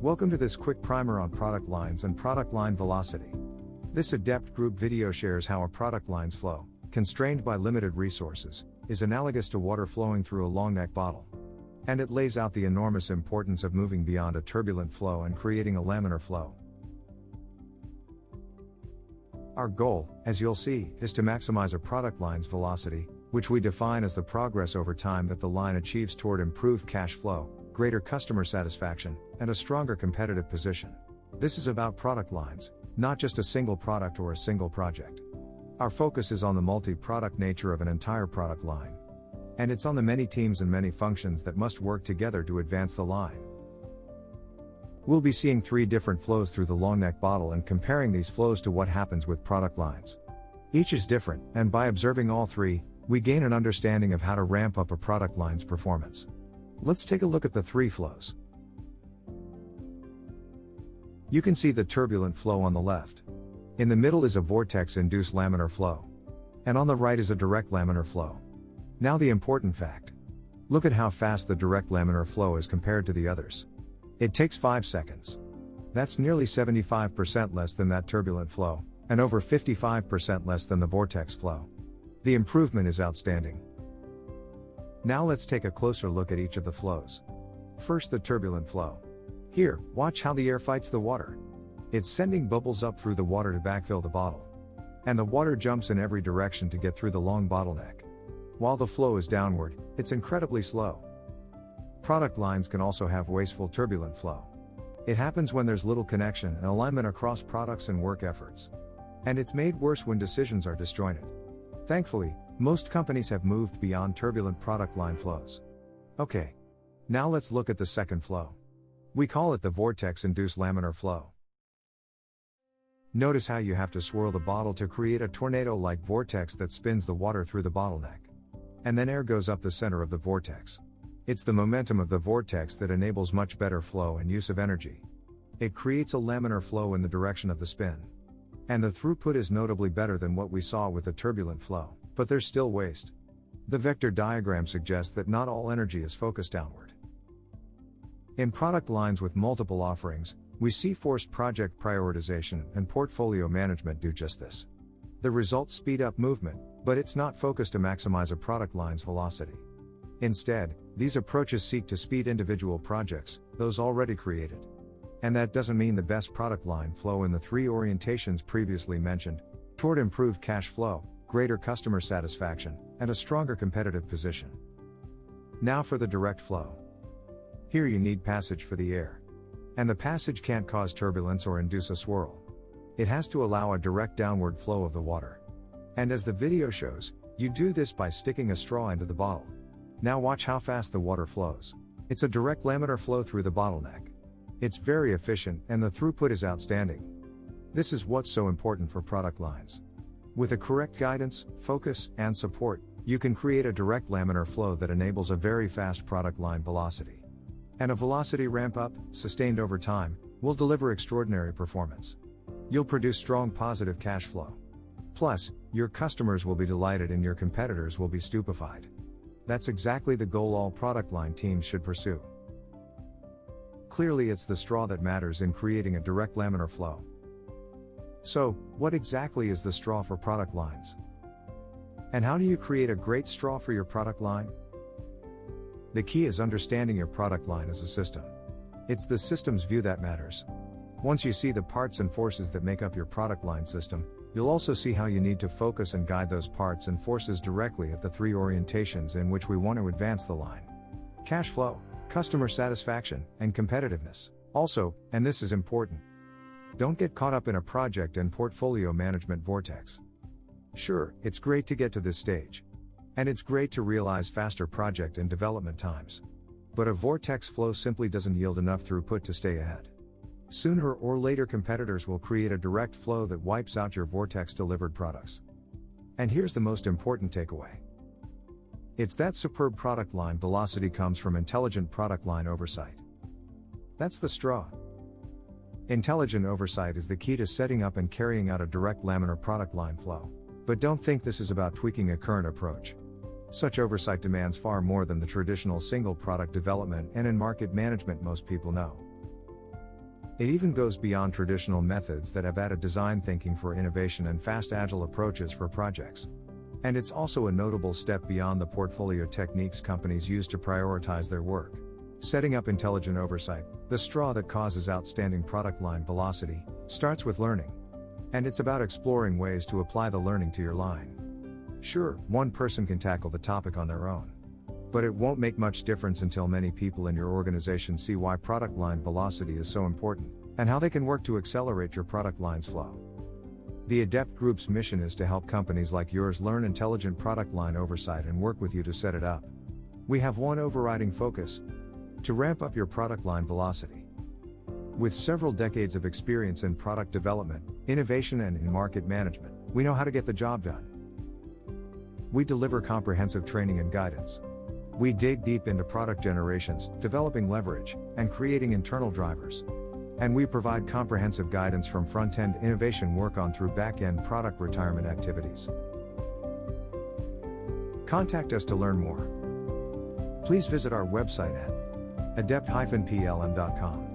Welcome to this quick primer on product lines and product line velocity. This adept group video shares how a product line's flow, constrained by limited resources, is analogous to water flowing through a long neck bottle. And it lays out the enormous importance of moving beyond a turbulent flow and creating a laminar flow. Our goal, as you'll see, is to maximize a product line's velocity, which we define as the progress over time that the line achieves toward improved cash flow, greater customer satisfaction, and a stronger competitive position. This is about product lines, not just a single product or a single project. Our focus is on the multi-product nature of an entire product line. And it's on the many teams and many functions that must work together to advance the line. We'll be seeing 3 different flows through the long neck bottle and comparing these flows to what happens with product lines. Each is different, and by observing all 3, we gain an understanding of how to ramp up a product line's performance. Let's take a look at the 3 flows. You can see the turbulent flow on the left. In the middle is a vortex-induced laminar flow. And on the right is a direct laminar flow. Now the important fact. Look at how fast the direct laminar flow is compared to the others. It takes 5 seconds. That's nearly 75% less than that turbulent flow, and over 55% less than the vortex flow. The improvement is outstanding. Now let's take a closer look at each of the flows. First, the turbulent flow. Here, watch how the air fights the water. It's sending bubbles up through the water to backfill the bottle. And the water jumps in every direction to get through the long bottleneck. While the flow is downward, it's incredibly slow. Product lines can also have wasteful turbulent flow. It happens when there's little connection and alignment across products and work efforts. And it's made worse when decisions are disjointed. Thankfully, most companies have moved beyond turbulent product line flows. Okay. Now let's look at the second flow. We call it the vortex-induced laminar flow. Notice how you have to swirl the bottle to create a tornado-like vortex that spins the water through the bottleneck. And then air goes up the center of the vortex. It's the momentum of the vortex that enables much better flow and use of energy. It creates a laminar flow in the direction of the spin. And the throughput is notably better than what we saw with the turbulent flow, but there's still waste. The vector diagram suggests that not all energy is focused downward. In product lines with multiple offerings, we see forced project prioritization and portfolio management do just this. The results speed up movement, but it's not focused to maximize a product line's velocity. Instead, these approaches seek to speed individual projects, those already created. And that doesn't mean the best product line flow in the 3 orientations previously mentioned, toward improved cash flow, greater customer satisfaction, and a stronger competitive position. Now for the direct flow. Here you need passage for the air. And the passage can't cause turbulence or induce a swirl. It has to allow a direct downward flow of the water. And as the video shows, you do this by sticking a straw into the bottle. Now watch how fast the water flows. It's a direct laminar flow through the bottleneck. It's very efficient and the throughput is outstanding. This is what's so important for product lines. With a correct guidance, focus, and support, you can create a direct laminar flow that enables a very fast product line velocity. And a velocity ramp up, sustained over time, will deliver extraordinary performance. You'll produce strong positive cash flow. Plus, your customers will be delighted and your competitors will be stupefied. That's exactly the goal all product line teams should pursue. Clearly, it's the straw that matters in creating a direct laminar flow. So, what exactly is the straw for product lines? And how do you create a great straw for your product line? The key is understanding your product line as a system. It's the system's view that matters. Once you see the parts and forces that make up your product line system, you'll also see how you need to focus and guide those parts and forces directly at the 3 orientations in which we want to advance the line. Cash flow, customer satisfaction, and competitiveness. Also, and this is important, don't get caught up in a project and portfolio management vortex. Sure, it's great to get to this stage. And it's great to realize faster project and development times. But a vortex flow simply doesn't yield enough throughput to stay ahead. Sooner or later competitors will create a direct flow that wipes out your vortex-delivered products. And here's the most important takeaway. It's that superb product line velocity comes from intelligent product line oversight. That's the straw. Intelligent oversight is the key to setting up and carrying out a direct laminar product line flow. But don't think this is about tweaking a current approach. Such oversight demands far more than the traditional single product development and in-market management most people know. It even goes beyond traditional methods that have added design thinking for innovation and fast agile approaches for projects. And it's also a notable step beyond the portfolio techniques companies use to prioritize their work. Setting up intelligent oversight, the straw that causes outstanding product line velocity, starts with learning. And it's about exploring ways to apply the learning to your line. Sure, one person can tackle the topic on their own. But it won't make much difference until many people in your organization see why product line velocity is so important, and how they can work to accelerate your product line's flow. The Adept Group's mission is to help companies like yours learn intelligent product line oversight and work with you to set it up. We have one overriding focus: to ramp up your product line velocity. With several decades of experience in product development, innovation, and in market management, we know how to get the job done. We deliver comprehensive training and guidance. We dig deep into product generations, developing leverage, and creating internal drivers. And we provide comprehensive guidance from front-end innovation work on through back-end product retirement activities. Contact us to learn more. Please visit our website at adept-plm.com.